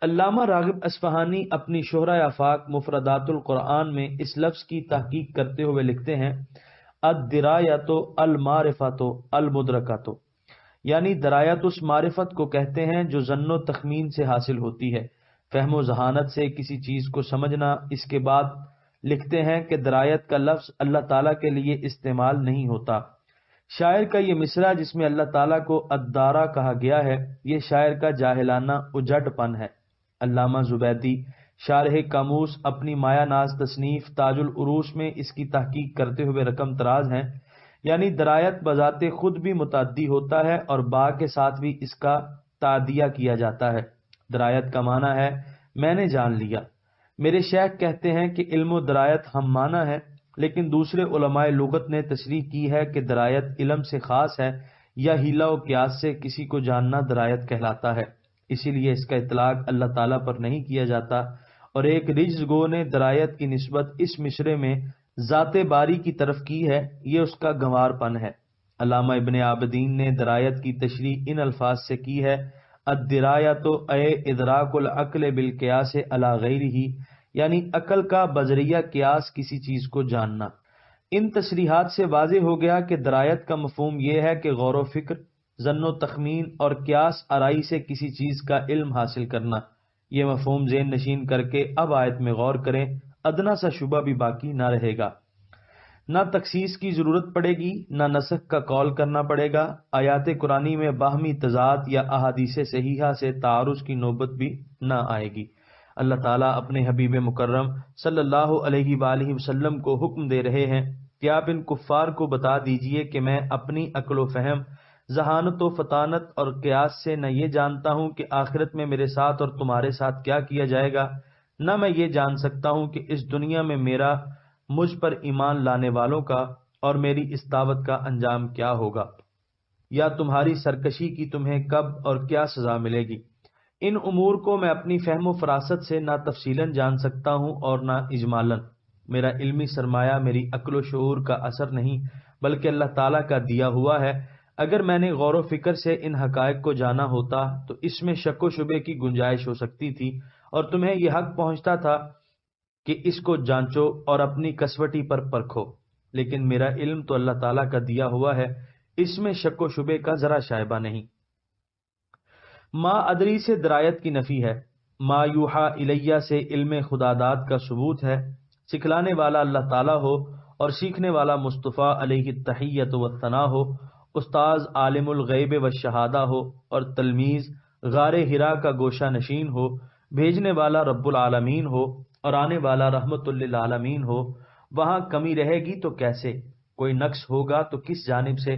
Speaker 1: علامہ راغب اصفہانی اپنی شہرہ آفاق مفردات القرآن میں اس لفظ کی تحقیق کرتے ہوئے لکھتے ہیں الدرایۃ المعرفۃ المدرکۃ، یعنی درایت اس معرفت کو کہتے ہیں جو ظن و تخمین سے حاصل ہوتی ہے، فہم و ذہانت سے کسی چیز کو سمجھنا۔ اس کے بعد لکھتے ہیں کہ درایت کا لفظ اللہ تعالیٰ کے لیے استعمال نہیں ہوتا۔ شاعر کا یہ مصرع جس میں اللہ تعالیٰ کو الدارا کہا گیا ہے، یہ شاعر کا جاہلانہ اجڑ پن ہے۔ علامہ زبیدی شارح قاموس اپنی مایہ ناز تصنیف تاج العروس میں اس کی تحقیق کرتے ہوئے رقم تراز ہیں، یعنی درایت بذات خود بھی متعدی ہوتا ہے اور با کے ساتھ بھی اس کا تعدیہ کیا جاتا ہے۔ درایت کا معنی ہے میں نے جان لیا۔ میرے شیخ کہتے ہیں کہ علم و درایت ہم معنی ہے، لیکن دوسرے علماء لغت نے تصریح کی ہے کہ درایت علم سے خاص ہے، یا ہیلہ و قیاس سے کسی کو جاننا درایت کہلاتا ہے، اسی لیے اس کا اطلاق اللہ تعالیٰ پر نہیں کیا جاتا۔ اور ایک رجز گو نے درایت کی نسبت اس مصرے میں ذات باری کی طرف کی ہے، یہ اس کا گنوار پن ہے۔ علامہ ابن عابدین نے درایت کی تشریح ان الفاظ سے کی ہے الدرایۃ اے ادراک العقل بالقیاس علی غیرہ، یعنی عقل کا بذریعہ قیاس کسی چیز کو جاننا۔ ان تصریحات سے واضح ہو گیا کہ درایت کا مفہوم یہ ہے کہ غور و فکر، ظن و تخمین اور قیاس آرائی سے کسی چیز کا علم حاصل کرنا۔ یہ مفہوم ذہن نشین کر کے اب آیت میں غور کریں، ادنا سا شبہ بھی باقی نہ رہے گا۔ نہ تخصیص کی ضرورت پڑے گی، نہ نسخ کا قول کرنا پڑے گا۔ آیات قرآنی میں باہمی تضاد یا احادیث صحیحہ سے تعارض کی نوبت بھی نہ آئے گی۔ اللہ تعالیٰ اپنے حبیب مکرم صلی اللہ علیہ وآلہ وسلم کو حکم دے رہے ہیں کہ آپ ان کفار کو بتا دیجئے کہ میں اپنی عقل و فہم، ذہانت و فطانت اور قیاس سے نہ یہ جانتا ہوں کہ آخرت میں میرے ساتھ اور تمہارے ساتھ کیا کیا جائے گا، نہ میں یہ جان سکتا ہوں کہ اس دنیا میں میرا، مجھ پر ایمان لانے والوں کا اور میری اس دعوت کا انجام کیا ہوگا، یا تمہاری سرکشی کی تمہیں کب اور کیا سزا ملے گی۔ ان امور کو میں اپنی فہم و فراست سے نہ تفصیلاً جان سکتا ہوں اور نہ اجمالاً۔ میرا علمی سرمایہ میری عقل و شعور کا اثر نہیں بلکہ اللہ تعالیٰ کا دیا ہوا ہے۔ اگر میں نے غور و فکر سے ان حقائق کو جانا ہوتا تو اس میں شک و شبے کی گنجائش ہو سکتی تھی، اور تمہیں یہ حق پہنچتا تھا کہ اس کو جانچو اور اپنی کسوٹی پر پرکھو، لیکن میرا علم تو اللہ تعالیٰ کا دیا ہوا ہے، اس میں شک و شبے کا ذرا شائبہ نہیں۔ ما ادری سے درایت کی نفی ہے۔ ما یوحا الیہ سے علم خداداد کا ثبوت ہے۔ سکھلانے والا اللہ تعالیٰ ہو اور سیکھنے والا مصطفیٰ علیہ التحیۃ والثناء ہو، استاذ عالم الغیب والشہادہ ہو اور تلمیذ غار حرا کا گوشہ نشین ہو، بھیجنے والا رب العالمین ہو اور آنے والا رحمت للعالمین ہو، وہاں کمی رہے گی تو کیسے؟ کوئی نقص ہوگا تو کس جانب سے؟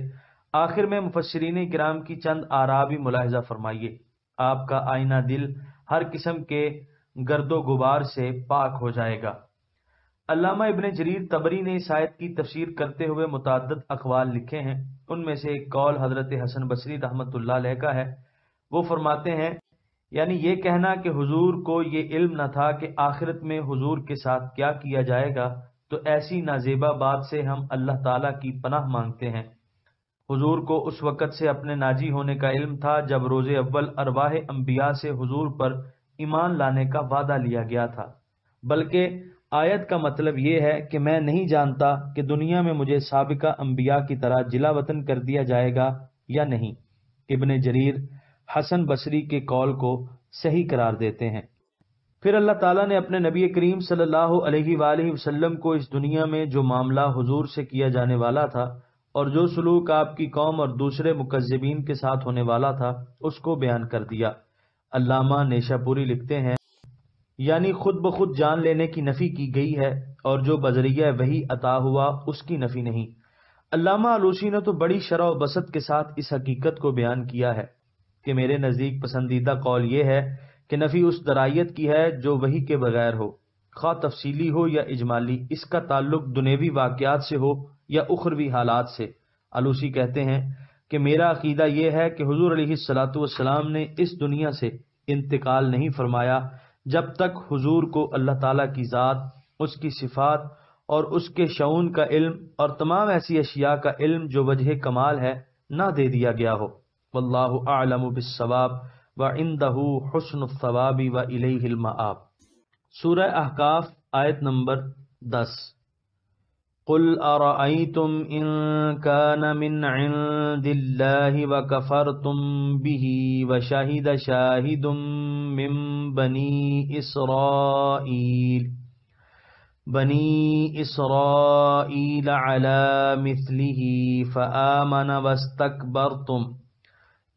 Speaker 1: آخر میں مفسرین کرام کی چند آراء بھی ملاحظہ فرمائیے۔ آپ کا آئینہ دل ہر قسم کے گرد و غبار سے پاک ہو جائے گا۔ علامہ ابن جریر طبری نے اس آیت کی تفسیر کرتے ہوئے متعدد اقوال لکھے ہیں۔ ان میں سے ایک قول حضرت حسن بصری رحمۃ اللہ علیہ کا ہے۔ وہ فرماتے ہیں یعنی یہ کہنا کہ حضور کو یہ علم نہ تھا کہ آخرت میں حضور کے ساتھ کیا کیا جائے گا، تو ایسی نازیبا بات سے ہم اللہ تعالیٰ کی پناہ مانگتے ہیں۔ حضور کو اس وقت سے اپنے ناجی ہونے کا علم تھا جب روز اول ارواح انبیاء سے حضور پر ایمان لانے کا وعدہ لیا گیا تھا، بلکہ آیت کا مطلب یہ ہے کہ میں نہیں جانتا کہ دنیا میں مجھے سابقہ انبیاء کی طرح جلا وطن کر دیا جائے گا یا نہیں۔ ابن جریر حسن بصری کے قول کو صحیح قرار دیتے ہیں۔ پھر اللہ تعالیٰ نے اپنے نبی کریم صلی اللہ علیہ وآلہ وسلم کو اس دنیا میں جو معاملہ حضور سے کیا جانے والا تھا اور جو سلوک آپ کی قوم اور دوسرے مکذبین کے ساتھ ہونے والا تھا اس کو بیان کر دیا۔ علامہ نیشا پوری لکھتے ہیں یعنی خود بخود جان لینے کی نفی کی گئی ہے اور جو بذریعہ وحی عطا ہوا اس کی نفی نہیں۔ علامہ آلوسی نے تو بڑی شرح و بسط کے ساتھ اس حقیقت کو بیان کیا ہے کہ میرے نزدیک پسندیدہ قول یہ ہے کہ نفی اس درائیت کی ہے جو وحی کے بغیر ہو، خواہ تفصیلی ہو یا اجمالی، اس کا تعلق دنیوی واقعات سے ہو یا اخروی حالات سے۔ آلوسی کہتے ہیں کہ میرا عقیدہ یہ ہے کہ حضور علیہ الصلاۃ والسلام نے اس دنیا سے انتقال نہیں فرمایا جب تک حضور کو اللہ تعالیٰ کی ذات، اس کی صفات اور اس کے شؤون کا علم اور تمام ایسی اشیاء کا علم جو وجہ کمال ہے نہ دے دیا گیا ہو۔ واللہ اعلم بالصواب وعندہ حسن الثواب والیہ المآب۔ سورہ احقاف آیت نمبر 10۔ قل ارأيتم إن كان من عند الله وكفرتم به وشهد شاهد من بني إسرائيل على مثله فآمن واستكبرتم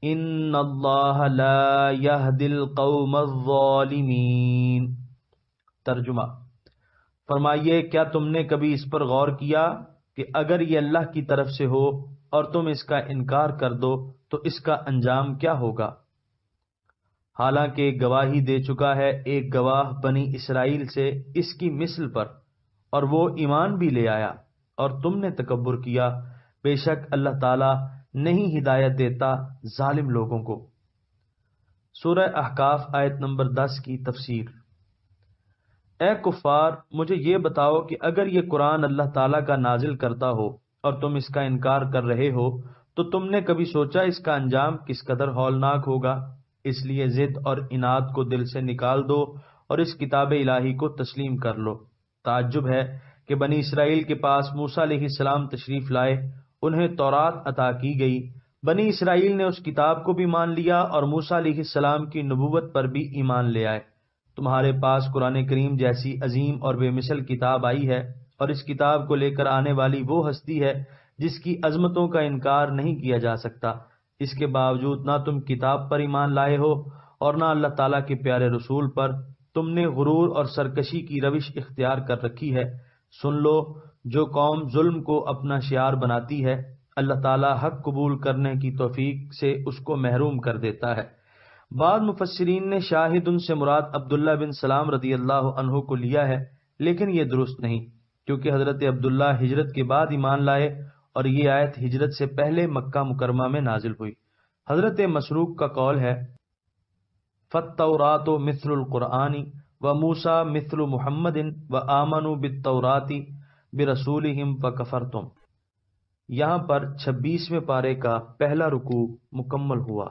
Speaker 1: إن الله لا يهدي القوم الظالمين۔ ترجمہ، فرمائیے کیا تم نے کبھی اس پر غور کیا کہ اگر یہ اللہ کی طرف سے ہو اور تم اس کا انکار کر دو تو اس کا انجام کیا ہوگا؟ حالانکہ گواہی دے چکا ہے ایک گواہ بنی اسرائیل سے اس کی مثل پر اور وہ ایمان بھی لے آیا اور تم نے تکبر کیا، بے شک اللہ تعالی نہیں ہدایت دیتا ظالم لوگوں کو۔ سورہ احقاف آیت نمبر 10 کی تفسیر۔ اے کفار، مجھے یہ بتاؤ کہ اگر یہ قرآن اللہ تعالیٰ کا نازل کرتا ہو اور تم اس کا انکار کر رہے ہو تو تم نے کبھی سوچا اس کا انجام کس قدر ہولناک ہوگا؟ اس لیے ضد اور اناد کو دل سے نکال دو اور اس کتاب الہی کو تسلیم کر لو۔ تعجب ہے کہ بنی اسرائیل کے پاس موسیٰ علیہ السلام تشریف لائے، انہیں تورات عطا کی گئی، بنی اسرائیل نے اس کتاب کو بھی مان لیا اور موسیٰ علیہ السلام کی نبوت پر بھی ایمان لے آئے۔ تمہارے پاس قرآن کریم جیسی عظیم اور بے مثل کتاب آئی ہے اور اس کتاب کو لے کر آنے والی وہ ہستی ہے جس کی عظمتوں کا انکار نہیں کیا جا سکتا۔ اس کے باوجود نہ تم کتاب پر ایمان لائے ہو اور نہ اللہ تعالیٰ کے پیارے رسول پر، تم نے غرور اور سرکشی کی روش اختیار کر رکھی ہے۔ سن لو، جو قوم ظلم کو اپنا شعار بناتی ہے اللہ تعالیٰ حق قبول کرنے کی توفیق سے اس کو محروم کر دیتا ہے۔ بعض مفسرین نے شاہد ان سے مراد عبداللہ بن سلام رضی اللہ عنہ کو لیا ہے، لیکن یہ درست نہیں، کیونکہ حضرت عبداللہ ہجرت کے بعد ایمان لائے اور یہ آیت ہجرت سے پہلے مکہ مکرمہ میں نازل ہوئی۔ حضرت مسروق کا قول ہے فَالتَّوْرَاتُ مِثْلُ الْقُرْآنِ وَمُوسَى مِثْلُ مُحَمَّدٍ وَآمَنُوا بِالتَّوْرَاتِ بِرَسُولِهِمْ فَكَفَرْتُمْ۔ یہاں پر 26ویں پارے کا پہلا رکوع مکمل ہوا۔